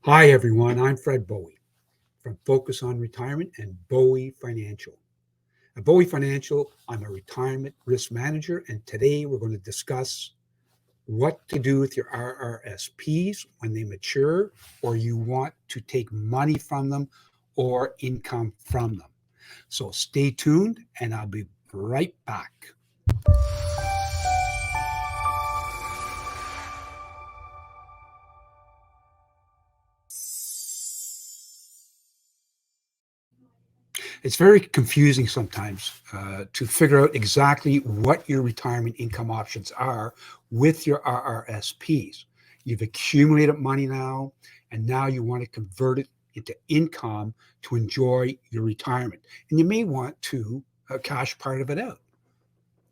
Hi, everyone. I'm Fred Bowie from Focus on Retirement and Bowie Financial. At Bowie Financial, I'm a retirement risk manager, and today we're going to discuss what to do with your RRSPs when they mature or you want to take money from them or income from them. So stay tuned, and I'll be right back. It's very confusing sometimes to figure out exactly what your retirement income options are with your RRSPs. You've accumulated money now, and now you want to convert it into income to enjoy your retirement. And you may want to cash part of it out.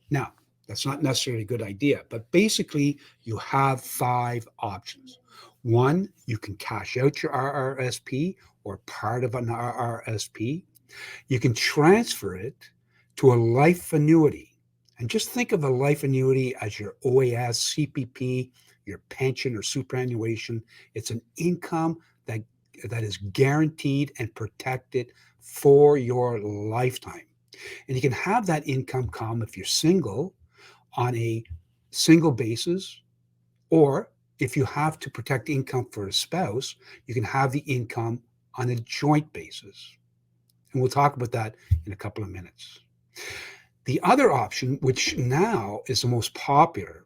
Now, that's not necessarily a good idea, but basically, you have five options. One, you can cash out your RRSP or part of an RRSP. You can transfer it to a life annuity. And just think of a life annuity as your OAS, CPP, your pension or superannuation. It's an income that is guaranteed and protected for your lifetime. And you can have that income come if you're single on a single basis, or if you have to protect income for a spouse, you can have the income on a joint basis. And we'll talk about that in a couple of minutes. The other option, which now is the most popular,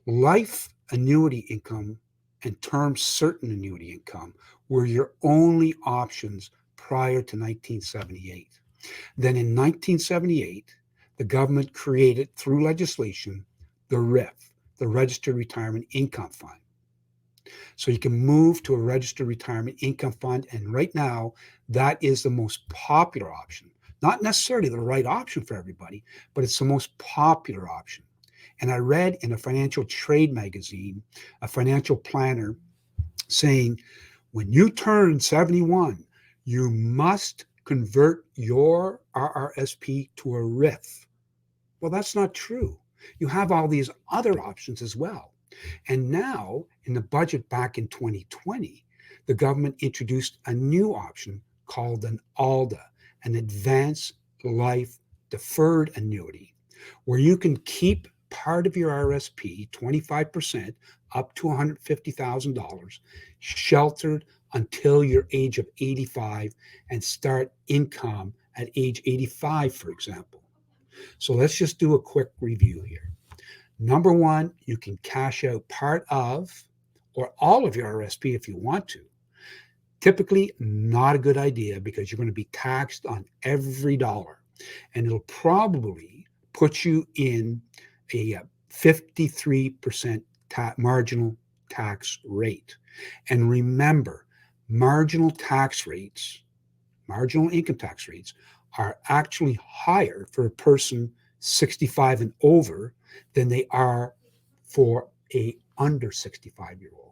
life annuity income and term certain annuity income, were your only options prior to 1978. Then in 1978, the government created through legislation the RIF, the Registered Retirement Income Fund. So you can move to a registered retirement income fund. And right now, that is the most popular option. Not necessarily the right option for everybody, but it's the most popular option. And I read in a financial trade magazine, a financial planner saying, when you turn 71, you must convert your RRSP to a RIF. Well, that's not true. You have all these other options as well. And now, in the budget back in 2020, the government introduced a new option called an ALDA, an Advanced Life Deferred Annuity, where you can keep part of your RSP, 25%, up to $150,000, sheltered until your age of 85 and start income at age 85, for example. So let's just do a quick review here. Number one, you can cash out part of or all of your RSP if you want to. Typically, not a good idea because you're going to be taxed on every dollar, and it'll probably put you in a 53% marginal tax rate. And remember, marginal tax rates, marginal income tax rates, are actually higher for a person 65 and over than they are for a under 65-year-old.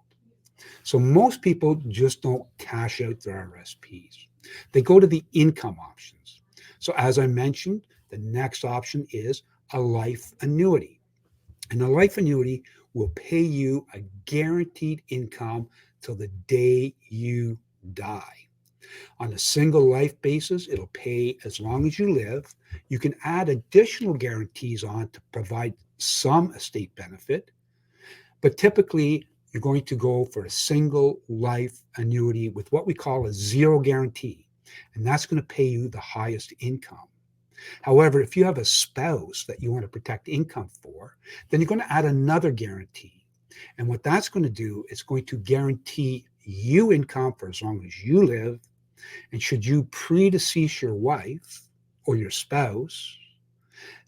So most people just don't cash out their RSPs. They go to the income options. So as I mentioned, the next option is a life annuity. And a life annuity will pay you a guaranteed income till the day you die. On a single life basis, it'll pay as long as you live. You can add additional guarantees on to provide some estate benefit, but typically you're going to go for a single life annuity with what we call a zero guarantee, and that's going to pay you the highest income. However, if you have a spouse that you want to protect income for, then you're going to add another guarantee. And what that's going to do is going to guarantee you income for as long as you live. And should you predecease your wife or your spouse,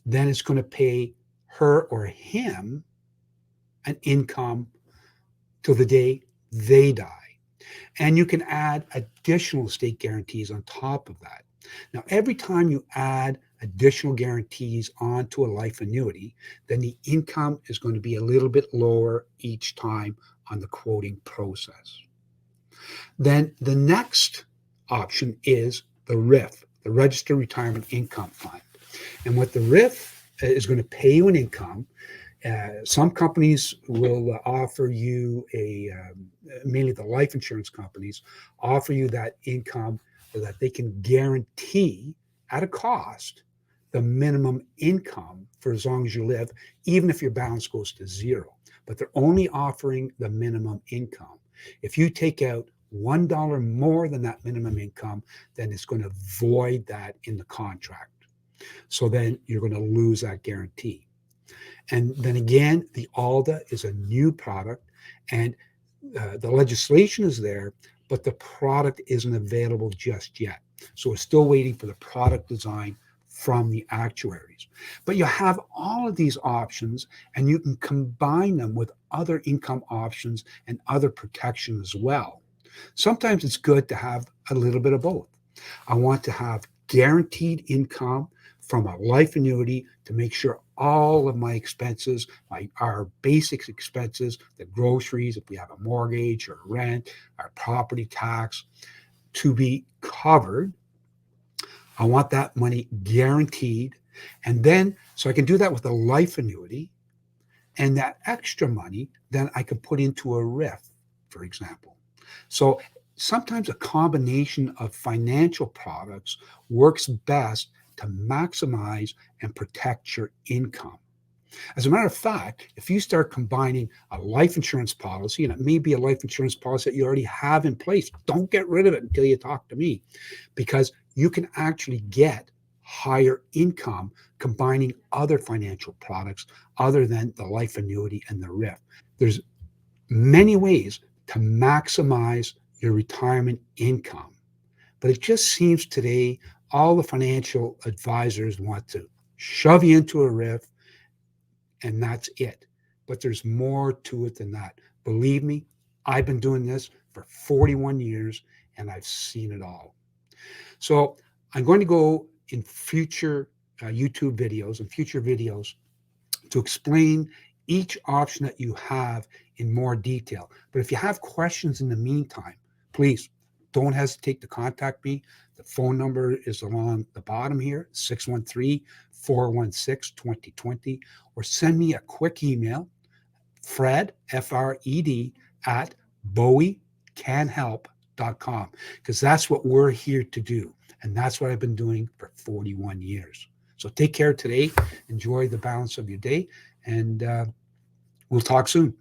then it's going to pay her or him an income till the day they die. And you can add additional estate guarantees on top of that. Now, every time you add additional guarantees onto a life annuity, then the income is going to be a little bit lower each time on the quoting process. Then the next option is the RIF, the Registered Retirement Income Fund. And what the RIF is going to pay you an income Some companies will offer you mainly the life insurance companies, offer you that income so that they can guarantee at a cost the minimum income for as long as you live, even if your balance goes to zero. But they're only offering the minimum income. If you take out $1 more than that minimum income, then it's going to void that in the contract. So then you're going to lose that guarantee. And then again, the ALDA is a new product, and the legislation is there, but the product isn't available just yet. So we're still waiting for the product design from the actuaries. But you have all of these options, and you can combine them with other income options and other protection as well. Sometimes it's good to have a little bit of both. I want to have guaranteed income from a life annuity to make sure all of my expenses, our basic expenses, the groceries, if we have a mortgage or rent, our property tax, to be covered. I want that money guaranteed. And then, so I can do that with a life annuity. And that extra money, then I can put into a RIF, for example. So sometimes a combination of financial products works best to maximize and protect your income. As a matter of fact, if you start combining a life insurance policy, and it may be a life insurance policy that you already have in place, don't get rid of it until you talk to me, because you can actually get higher income combining other financial products other than the life annuity and the RIF. There's many ways to maximize your retirement income. But it just seems today all the financial advisors want to shove you into a RIF and that's it. But there's more to it than that. Believe me, I've been doing this for 41 years and I've seen it all. So I'm going to go in future YouTube videos and future videos to explain each option that you have in more detail. But if you have questions in the meantime, please don't hesitate to contact me. The phone number is along the bottom here, 613-416-2020, or send me a quick email, Fred, F-R-E-D, at bowiecanhelp.com, because that's what we're here to do. And that's what I've been doing for 41 years. So take care today. Enjoy the balance of your day, and we'll talk soon.